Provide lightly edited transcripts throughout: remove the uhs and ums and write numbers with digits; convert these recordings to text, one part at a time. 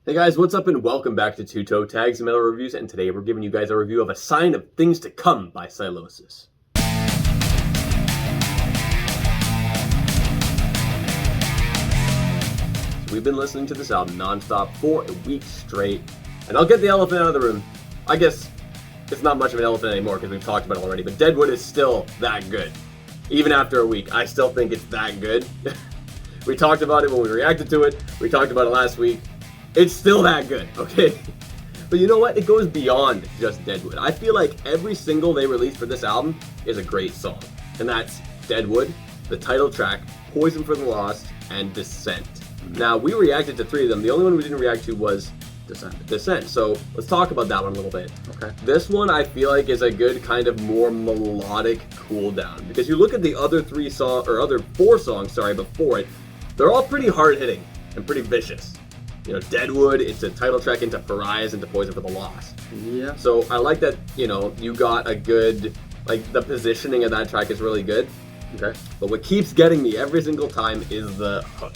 Hey guys, what's up and welcome back to Toe Tags Metal Reviews, and today we're giving you guys a review of A Sign of Things to Come by Sylosis. So we've been listening to this album non-stop for a week straight, and I'll get the elephant out of the room. I guess it's not much of an elephant anymore because we've talked about it already, but Deadwood is still that good. Even after a week, I still think it's that good. We talked about it when we reacted to it, we talked about it last week. It's still that good, okay? But you know what? It goes beyond just Deadwood. I feel like every single they released for this album is a great song. And that's Deadwood, the title track, Poison for the Lost, and Descent. Now, we reacted to three of them. The only one we didn't react to was Descent. So let's talk about that one a little bit. Okay. This one I feel like is a good kind of more melodic cool down. Because you look at the other four songs before it, they're all pretty hard hitting and pretty vicious. You know, Deadwood, it's a title track into Pariahs, into Poison for the Lost. Yeah. So I like that, you know, you got a good, like, the positioning of that track is really good. Okay. But what keeps getting me every single time is the hook.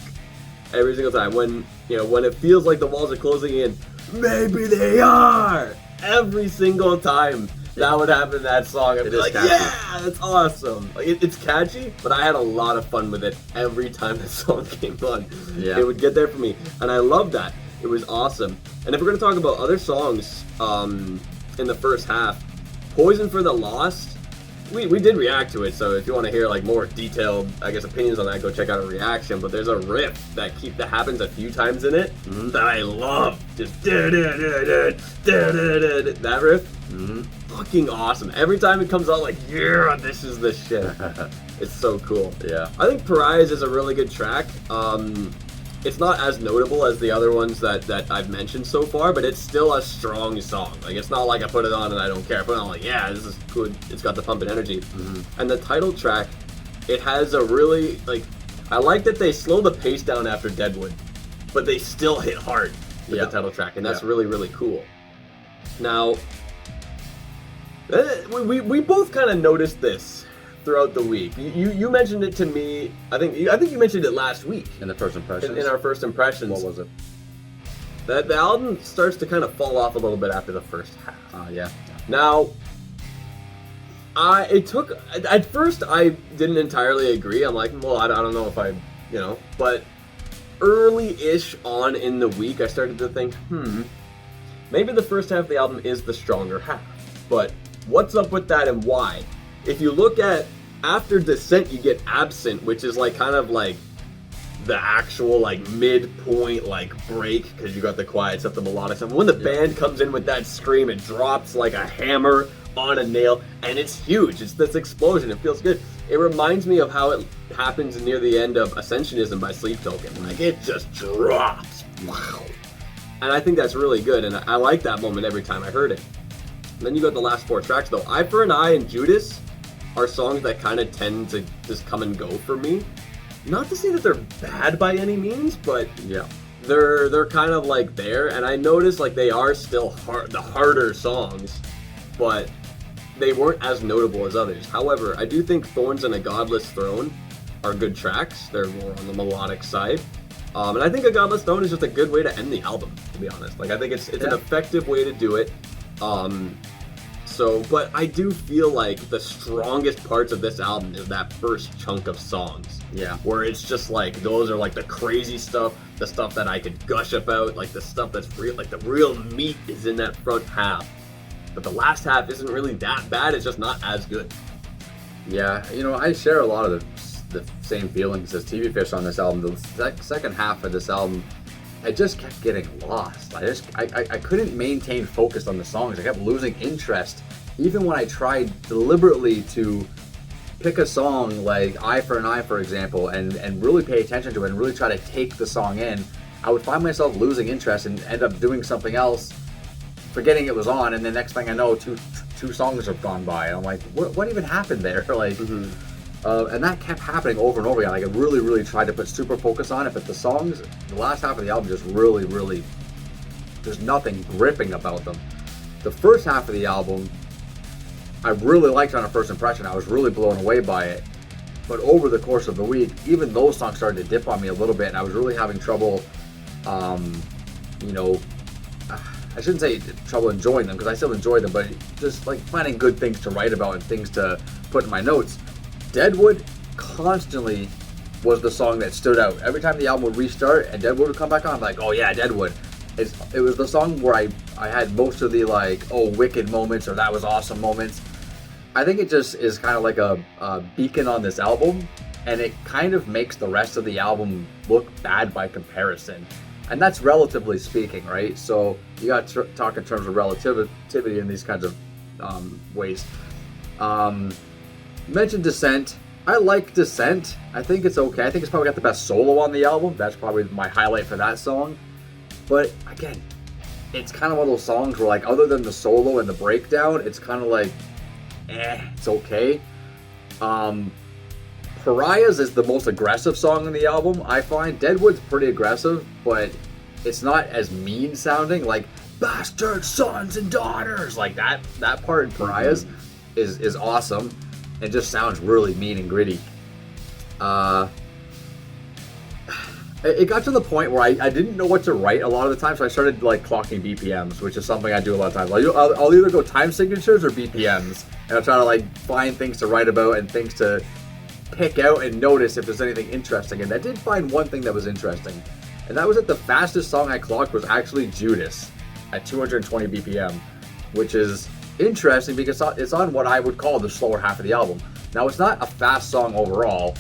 Every single time. When it feels like the walls are closing in, maybe they are! Every single time that would happen in that song. I'd be like, yeah, that's awesome. Like, it's catchy, but I had a lot of fun with it every time the song came on. Yeah. It would get there for me, and I love that. It was awesome. And if we're going to talk about other songs in the first half, Poison for the Lost, we did react to it, so if you want to hear like more detailed, I guess, opinions on that, go check out our reaction. But there's a riff that happens a few times in it that I love. Just that riff. Fucking awesome. Every time it comes out, like, yeah, this is the shit. It's so cool. Yeah. I think Pariahs is a really good track. It's not as notable as the other ones that I've mentioned so far, but it's still a strong song. Like, it's not like I put it on and I don't care. I put it on like, yeah, this is good. It's got the pumping energy. And the title track, it has a really, like, I like that they slow the pace down after Deadwood, but they still hit hard with the title track, and that's really, really cool. Now, we both kind of noticed this throughout the week. You mentioned it to me. I think you mentioned it last week In the first impressions? in our first impressions. What was it? That the album starts to kind of fall off a little bit after the first half. Yeah. Now, at first I didn't entirely agree. I'm like, well, I don't know if but early-ish on in the week, I started to think, maybe the first half of the album is the stronger half. But what's up with that and why? If you look at, after Descent, you get Absent, which is like kind of like the actual like midpoint like break, because you got the quiet stuff, the melodic stuff. When the band comes in with that scream, it drops like a hammer on a nail, and it's huge. It's this explosion. It feels good. It reminds me of how it happens near the end of Ascensionism by Sleep Token. Like, it just drops. Wow. And I think that's really good, and I like that moment every time I heard it. And then you got the last four tracks, though. Eye for an Eye and Judas are songs that kind of tend to just come and go for me. Not to say that they're bad by any means, but Yeah. they're kind of like there. And I noticed like they are still the harder songs, but they weren't as notable as others. However, I do think Thorns and A Godless Throne are good tracks. They're more on the melodic side. And I think A Godless Throne is just a good way to end the album, to be honest. Like, I think it's an effective way to do it. But I do feel like the strongest parts of this album is that first chunk of songs. Yeah. Where it's just like, those are like the crazy stuff, the stuff that I could gush about, like the stuff that's real, like the real meat is in that front half. But the last half isn't really that bad, it's just not as good. Yeah. You know, I share a lot of the same feelings as TV Fish on this album. The second half of this album, I just kept getting lost. I couldn't maintain focus on the songs. I kept losing interest. Even when I tried deliberately to pick a song like Eye for an Eye, for example, and really pay attention to it and really try to take the song in, I would find myself losing interest and end up doing something else, forgetting it was on, and the next thing I know, two songs have gone by, and I'm like, what even happened there? Like, and that kept happening over and over again. Like, I really, really tried to put super focus on it, but the songs, the last half of the album, just really, really, there's nothing gripping about them. The first half of the album, I really liked on a first impression. I was really blown away by it. But over the course of the week, even those songs started to dip on me a little bit, and I was really having trouble you know, I shouldn't say trouble enjoying them, because I still enjoy them, but just like finding good things to write about and things to put in my notes. Deadwood constantly was the song that stood out. Every time the album would restart and Deadwood would come back on, I'm like, oh yeah, Deadwood. It was the song where I had most of the like, oh, wicked moments or that was awesome moments. I think it just is kind of like a beacon on this album, and it kind of makes the rest of the album look bad by comparison. And that's relatively speaking, right? So you got to talk in terms of relativity in these kinds of ways. Mentioned Descent. I like Descent. I think it's okay. I think it's probably got the best solo on the album. That's probably my highlight for that song. But again, it's kind of one of those songs where, like, other than the solo and the breakdown, it's kind of like, it's okay. Pariahs is the most aggressive song in the album, I find. Deadwood's pretty aggressive, but it's not as mean sounding, like bastard sons and daughters. Like that part in Pariahs is awesome. It just sounds really mean and gritty. It got to the point where I didn't know what to write a lot of the time, so I started like clocking BPMs, which is something I do a lot of times. I'll either go time signatures or BPMs, and I'll try to like find things to write about and things to pick out and notice if there's anything interesting. And I did find one thing that was interesting, and that was that the fastest song I clocked was actually Judas at 220 BPM, which is interesting because it's on what I would call the slower half of the album. Now, it's not a fast song overall.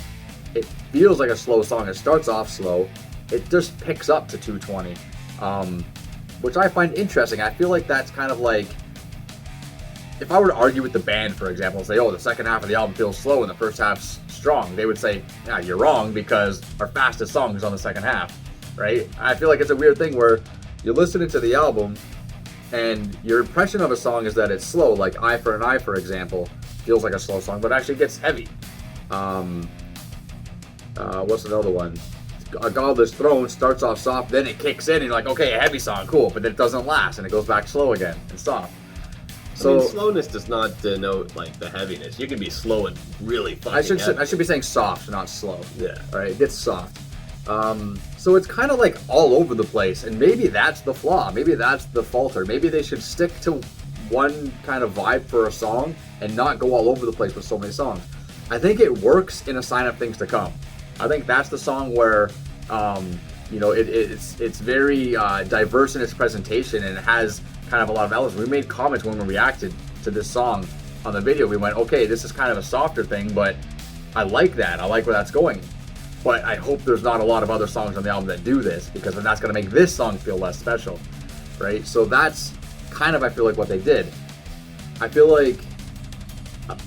It feels like a slow song. It starts off slow. It just picks up to 220, which I find interesting. I feel like that's kind of like, if I were to argue with the band, for example, and say, oh, the second half of the album feels slow and the first half's strong, they would say, yeah, you're wrong, because our fastest song is on the second half, right? I feel like it's a weird thing where you're listening to the album and your impression of a song is that it's slow, like Eye for an Eye, for example, feels like a slow song, but actually gets heavy. What's another one? A Godless Throne starts off soft, then it kicks in, and you're like, okay, a heavy song, cool, but then it doesn't last, and it goes back slow again, and soft. So, I mean, slowness does not denote like the heaviness. You can be slow and really fucking heavy. I should be saying soft, not slow. Yeah. All right, it gets soft. So it's kind of like all over the place, and maybe that's the flaw. Maybe that's the falter. Maybe they should stick to one kind of vibe for a song and not go all over the place with so many songs. I think it works in A Sign of Things to Come. I think that's the song where, it's very diverse in its presentation, and it has kind of a lot of elements. We made comments when we reacted to this song on the video. We went, okay, this is kind of a softer thing, but I like that. I like where that's going. But I hope there's not a lot of other songs on the album that do this, because then that's going to make this song feel less special, right? So that's kind of, I feel like, what they did. I feel like,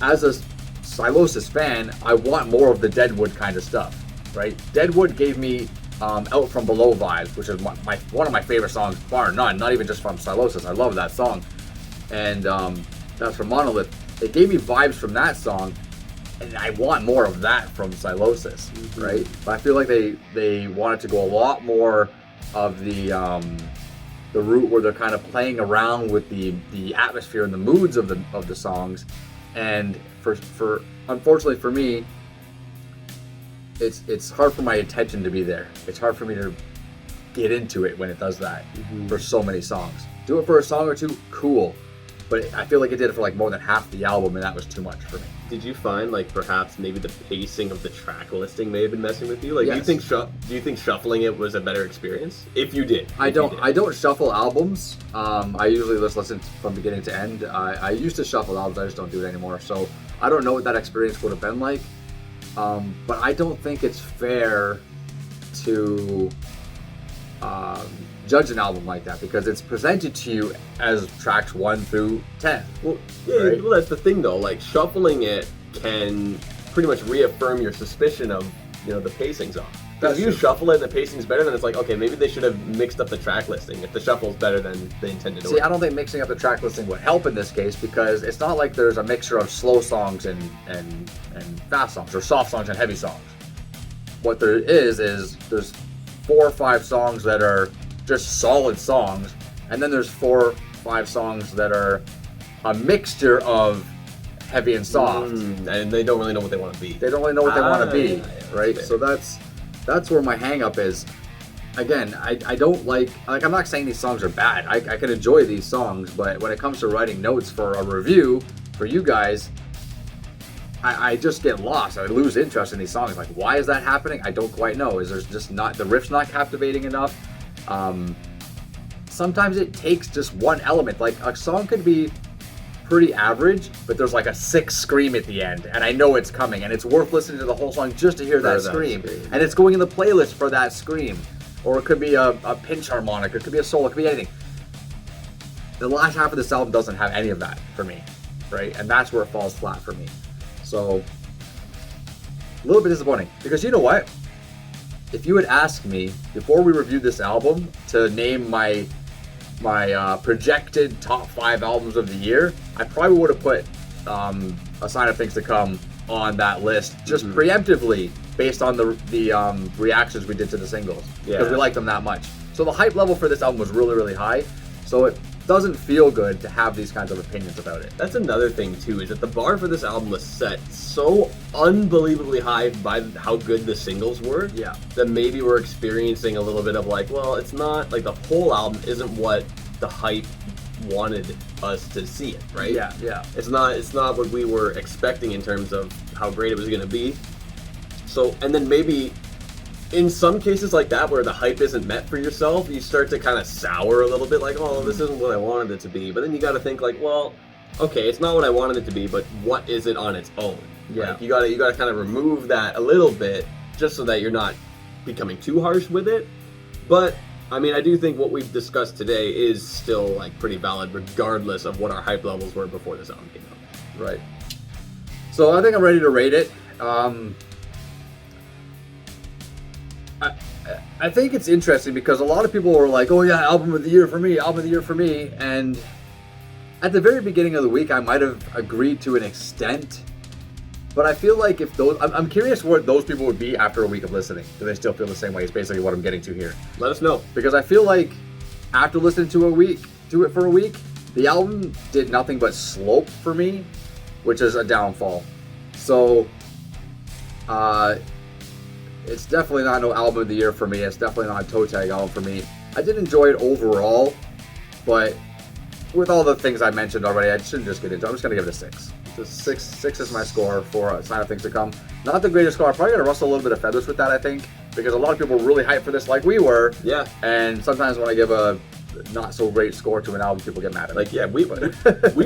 as a Sylosis fan, I want more of the Deadwood kind of stuff, right? Deadwood gave me Out From Below vibes, which is one of my favorite songs, bar none, not even just from Sylosis. I love that song. And that's from Monolith. It gave me vibes from that song, and I want more of that from Sylosis, right? But I feel like they wanted to go a lot more of the route where they're kind of playing around with the atmosphere and the moods of the songs. And for unfortunately for me, it's hard for my attention to be there. It's hard for me to get into it when it does that for so many songs. Do it for a song or two, cool. But I feel like it did it for like more than half the album, and that was too much for me. Did you find like perhaps maybe the pacing of the track listing may have been messing with you? Like, yes. do you think shuffling it was a better experience? If you did, I don't shuffle albums. I usually just listen from beginning to end. I used to shuffle albums. I just don't do it anymore. So I don't know what that experience would have been like. But I don't think it's fair to judge an album like that, because it's presented to you as tracks 1 through 10. Well, yeah, right? Well, that's the thing though. Like, shuffling it can pretty much reaffirm your suspicion of, the pacing's off. Because if you shuffle it and the pacing's better, then it's like, okay, maybe they should have mixed up the track listing if the shuffle's better than they intended to. See, I don't think mixing up the track listing would help in this case, because it's not like there's a mixture of slow songs and fast songs, or soft songs and heavy songs. What there is there's 4 or 5 songs that are just solid songs, and then there's 4 or 5 songs that are a mixture of heavy and soft, and they don't really know what they want to be. They don't really know what they want to be, yeah, right? fair. So that's where my hang up is. again, I don't like, I'm not saying these songs are bad. I can enjoy these songs, but when it comes to writing notes for a review for you guys, I just get lost. I lose interest in these songs. Like, why is that happening? I don't quite know. Is there's just not, the riff's not captivating enough? Sometimes it takes just one element. Like, a song could be pretty average, but there's like a 6 scream at the end, and I know it's coming, and it's worth listening to the whole song just to hear that scream. And it's going in the playlist for that scream. Or it could be a pinch harmonic, it could be a solo, it could be anything. The last half of this album doesn't have any of that for me, right? And that's where it falls flat for me. So, a little bit disappointing. Because you know what? If you had asked me before we reviewed this album to name my projected top 5 albums of the year, I probably would have put A Sign of Things to Come on that list just preemptively based on the reactions we did to the singles, because we liked them that much. So the hype level for this album was really, really high. So it doesn't feel good to have these kinds of opinions about it. That's another thing too, is that the bar for this album was set so unbelievably high by how good the singles were, that maybe we're experiencing a little bit of like, well, it's not, like the whole album isn't what the hype wanted us to see it, right? Yeah. It's not what we were expecting in terms of how great it was gonna be. So, and then maybe in some cases like that where the hype isn't met for yourself, you start to kind of sour a little bit, like, oh, this isn't what I wanted it to be. But then you got to think like, well, okay, it's not what I wanted it to be, but what is it on its own? Like, you gotta kind of remove that a little bit, just so that you're not becoming too harsh with it. But I mean, I do think what we've discussed today is still like pretty valid, regardless of what our hype levels were before this album came out. Right. So I think I'm ready to rate it. I think it's interesting because a lot of people were like, oh yeah, album of the year for me, album of the year for me. And at the very beginning of the week, I might have agreed to an extent. But I feel like if those, I'm curious what those people would be after a week of listening. Do they still feel the same way? It's basically what I'm getting to here. Let us know. Because I feel like after listening to it for a week, the album did nothing but slope for me, which is a downfall. So, it's definitely not no album of the year for me. It's definitely not a toe tag album for me. I did enjoy it overall, but with all the things I mentioned already, I shouldn't just get into it. I'm just going to give it a 6. So 6 is my score for A Sign of Things to Come. Not the greatest score. I'm probably going to rustle a little bit of feathers with that, I think, because a lot of people were really hyped for this like we were. Yeah. And sometimes when I give a not so great score to an album, people get mad at me. Like, yeah, we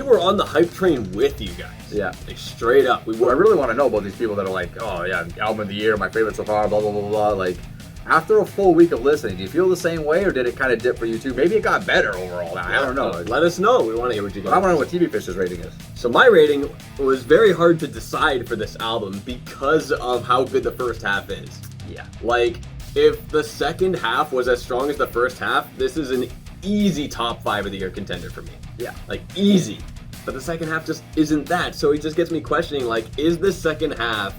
were on the hype train with you guys. Yeah. Like, straight up. I really want to know about these people that are like, oh yeah, album of the year, my favorite so far, blah, blah, blah, blah. Like, after a full week of listening, do you feel the same way, or did it kind of dip for you too? Maybe it got better overall. Now, I don't know. Let us know. We want to hear what you guys. I want to know what TV Fish's rating is. So my rating was very hard to decide for this album because of how good the first half is. Yeah. Like, if the second half was as strong as the first half, this is an easy top 5 of the year contender for me. Yeah. Like, easy. But the second half just isn't that. So it just gets me questioning, like, is the second half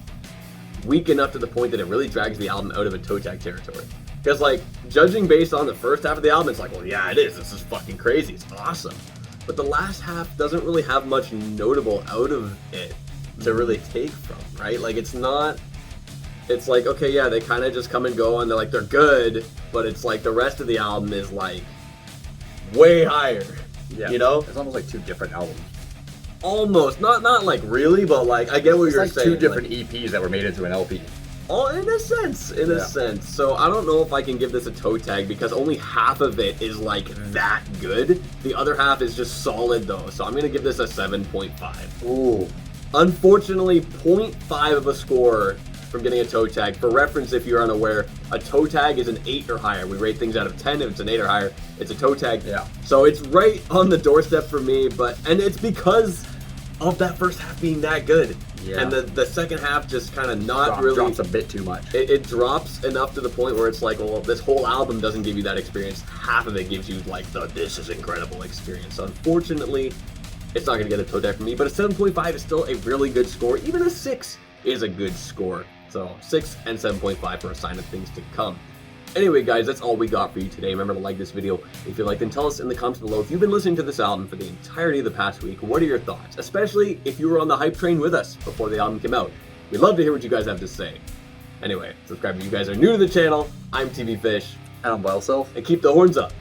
weak enough to the point that it really drags the album out of a toe tag territory? Because, like, judging based on the first half of the album, it's like, well, yeah, it is. This is fucking crazy. It's awesome. But the last half doesn't really have much notable out of it to really take from, right? Like, it's not... It's like, okay, yeah, they kind of just come and go, and they're good, but it's like the rest of the album is, like, way higher. Yeah. You know? It's almost like 2 different albums. Almost. Not like really, but like, I get what you're like saying. 2 different EPs that were made into an LP. Oh, in a sense. So I don't know if I can give this a toe tag because only half of it is like that good. The other half is just solid though. So I'm going to give this a 7.5. Ooh. Unfortunately, 0.5 of a score from getting a toe tag. For reference, if you're unaware, a toe tag is an 8 or higher. We rate things out of 10. If it's an 8 or higher, it's a toe tag. Yeah. So it's right on the doorstep for me, and it's because of that first half being that good. Yeah. And the second half just kind of not really... drops a bit too much. It drops enough to the point where it's like, well, this whole album doesn't give you that experience. Half of it gives you like this is incredible experience. So unfortunately, it's not going to get a toe tag from me, but a 7.5 is still a really good score. Even a 6 is a good score. So 6 and 7.5 for A Sign of Things to Come. Anyway, guys, that's all we got for you today. Remember to like this video if you liked, and tell us in the comments below if you've been listening to this album for the entirety of the past week. What are your thoughts? Especially if you were on the hype train with us before the album came out. We'd love to hear what you guys have to say. Anyway, subscribe if you guys are new to the channel. I'm TV Fish. And I'm Wild Self. And keep the horns up.